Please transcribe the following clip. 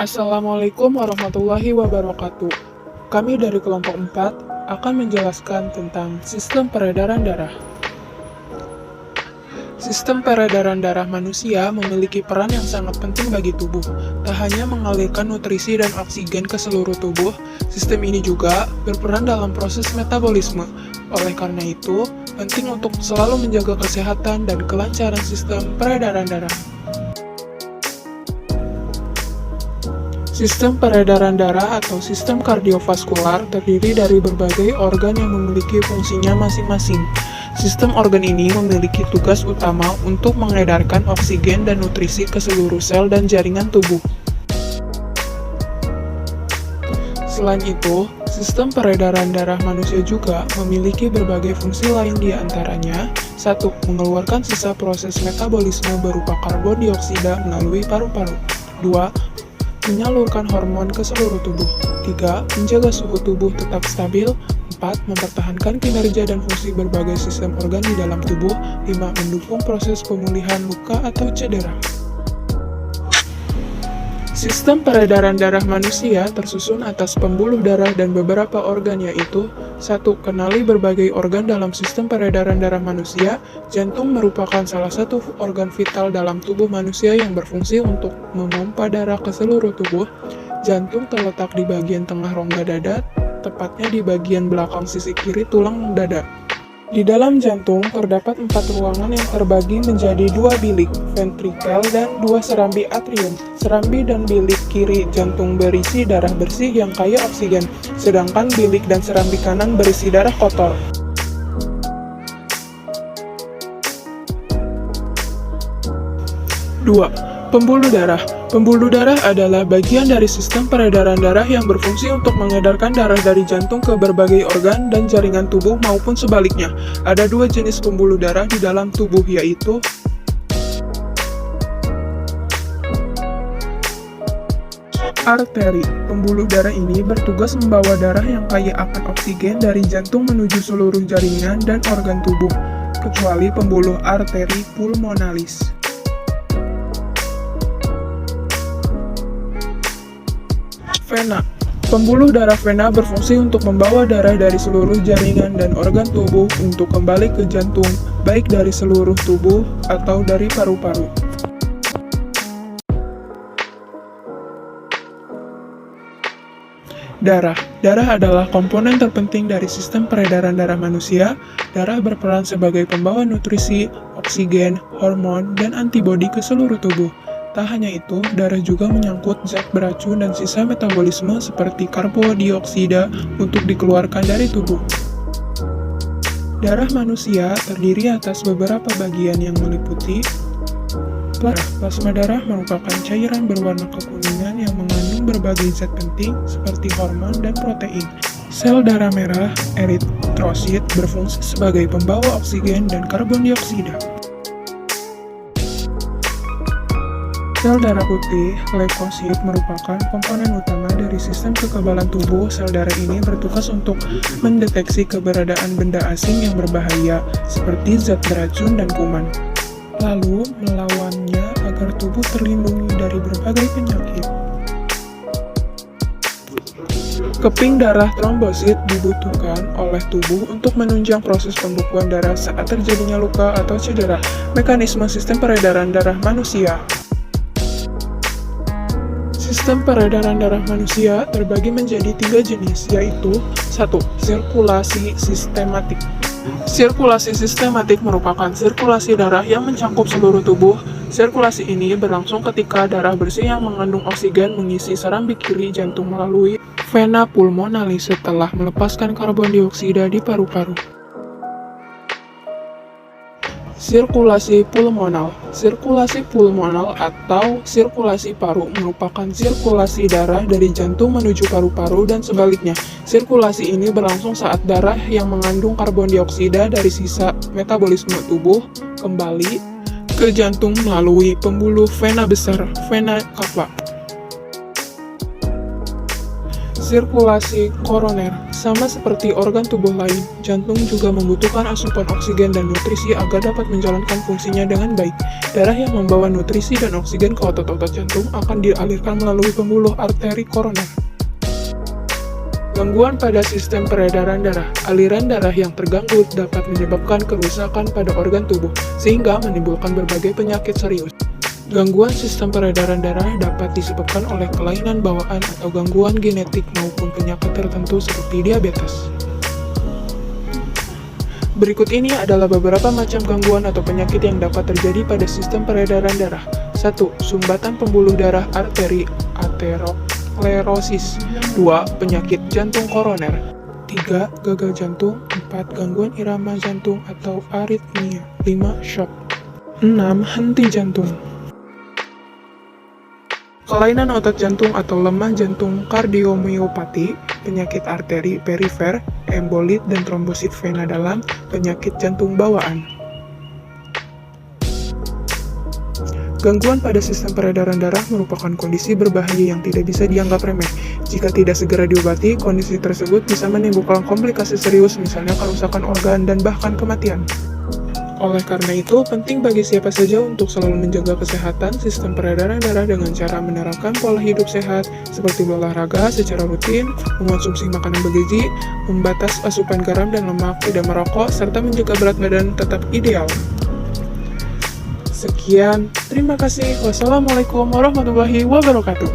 Assalamualaikum warahmatullahi wabarakatuh. Kami dari kelompok 4 akan menjelaskan tentang sistem peredaran darah. Sistem peredaran darah manusia memiliki peran yang sangat penting bagi tubuh. Tak hanya mengalirkan nutrisi dan oksigen ke seluruh tubuh, sistem ini juga berperan dalam proses metabolisme. Oleh karena itu, penting untuk selalu menjaga kesehatan dan kelancaran sistem peredaran darah. Sistem peredaran darah atau sistem kardiovaskular terdiri dari berbagai organ yang memiliki fungsinya masing-masing. Sistem organ ini memiliki tugas utama untuk mengedarkan oksigen dan nutrisi ke seluruh sel dan jaringan tubuh. Selain itu, sistem peredaran darah manusia juga memiliki berbagai fungsi lain di antaranya. 1. Mengeluarkan sisa proses metabolisme berupa karbon dioksida melalui paru-paru. 2. Menyalurkan hormon ke seluruh tubuh. 3. Menjaga suhu tubuh tetap stabil. 4. Mempertahankan kinerja dan fungsi berbagai sistem organ di dalam tubuh. 5. Mendukung proses pemulihan luka atau cedera. Sistem peredaran darah manusia tersusun atas pembuluh darah dan beberapa organ, yaitu 1. Kenali berbagai organ dalam sistem peredaran darah manusia. Jantung merupakan salah satu organ vital dalam tubuh manusia yang berfungsi untuk memompa darah ke seluruh tubuh. Jantung terletak di bagian tengah rongga dada, tepatnya di bagian belakang sisi kiri tulang dada. Di dalam jantung terdapat 4 ruangan yang terbagi menjadi 2 bilik, ventrikel, dan 2 serambi atrium. Serambi dan bilik kiri jantung berisi darah bersih yang kaya oksigen, sedangkan bilik dan serambi kanan berisi darah kotor. 2. Pembuluh darah. Pembuluh darah adalah bagian dari sistem peredaran darah yang berfungsi untuk mengedarkan darah dari jantung ke berbagai organ dan jaringan tubuh maupun sebaliknya. Ada 2 jenis pembuluh darah di dalam tubuh, yaitu arteri. Pembuluh darah ini bertugas membawa darah yang kaya akan oksigen dari jantung menuju seluruh jaringan dan organ tubuh, kecuali pembuluh arteri pulmonalis. Vena. Pembuluh darah vena berfungsi untuk membawa darah dari seluruh jaringan dan organ tubuh untuk kembali ke jantung, baik dari seluruh tubuh atau dari paru-paru. Darah. Darah adalah komponen terpenting dari sistem peredaran darah manusia. Darah berperan sebagai pembawa nutrisi, oksigen, hormon, dan antibodi ke seluruh tubuh. Tak hanya itu, darah juga menyangkut zat beracun dan sisa metabolisme seperti karbon dioksida untuk dikeluarkan dari tubuh. Darah manusia terdiri atas beberapa bagian yang meliputi plasma darah merupakan cairan berwarna kekuningan yang mengandung berbagai zat penting seperti hormon dan protein. Sel darah merah, eritrosit, berfungsi sebagai pembawa oksigen dan karbon dioksida. Sel darah putih, leukosit, merupakan komponen utama dari sistem kekebalan tubuh. Sel darah ini bertugas untuk mendeteksi keberadaan benda asing yang berbahaya, seperti zat beracun dan kuman, lalu melawannya agar tubuh terlindungi dari berbagai penyakit. Keping darah trombosit dibutuhkan oleh tubuh untuk menunjang proses pembekuan darah saat terjadinya luka atau cedera. Mekanisme sistem peredaran darah manusia. Sistem peredaran darah manusia terbagi menjadi 3 jenis, yaitu 1. Sirkulasi sistematik. Sirkulasi sistematik merupakan sirkulasi darah yang mencakup seluruh tubuh. Sirkulasi ini berlangsung ketika darah bersih yang mengandung oksigen mengisi serambi kiri jantung melalui vena pulmonalis setelah melepaskan karbon dioksida di paru-paru. Sirkulasi pulmonal. Sirkulasi pulmonal atau sirkulasi paru merupakan sirkulasi darah dari jantung menuju paru-paru dan sebaliknya. Sirkulasi ini berlangsung saat darah yang mengandung karbon dioksida dari sisa metabolisme tubuh kembali ke jantung melalui pembuluh vena besar, vena cava. sirkulasi koroner. Sama seperti organ tubuh lain, jantung juga membutuhkan asupan oksigen dan nutrisi agar dapat menjalankan fungsinya dengan baik. Darah yang membawa nutrisi dan oksigen ke otot-otot jantung akan dialirkan melalui pembuluh arteri koroner. Gangguan pada sistem peredaran darah. Aliran darah yang terganggu dapat menyebabkan kerusakan pada organ tubuh, sehingga menimbulkan berbagai penyakit serius. Gangguan sistem peredaran darah dapat disebabkan oleh kelainan bawaan atau gangguan genetik maupun penyakit tertentu seperti diabetes. Berikut ini adalah beberapa macam gangguan atau penyakit yang dapat terjadi pada sistem peredaran darah. 1. Sumbatan pembuluh darah arteri aterosklerosis. 2. Penyakit jantung koroner. 3. Gagal jantung. 4. Gangguan irama jantung atau aritmia. 5. Shock. 6. Henti jantung. Kelainan otot jantung atau lemah jantung, kardiomiopati, penyakit arteri perifer, embolit dan trombosit vena dalam, penyakit jantung bawaan. Gangguan pada sistem peredaran darah merupakan kondisi berbahaya yang tidak bisa dianggap remeh. Jika tidak segera diobati, kondisi tersebut bisa menimbulkan komplikasi serius, misalnya kerusakan organ dan bahkan kematian. Oleh karena itu, penting bagi siapa saja untuk selalu menjaga kesehatan sistem peredaran darah dengan cara menerapkan pola hidup sehat seperti berolahraga secara rutin, mengonsumsi makanan bergizi, membatas asupan garam dan lemak, tidak merokok, serta menjaga berat badan tetap ideal. Sekian, terima kasih. Wassalamualaikum warahmatullahi wabarakatuh.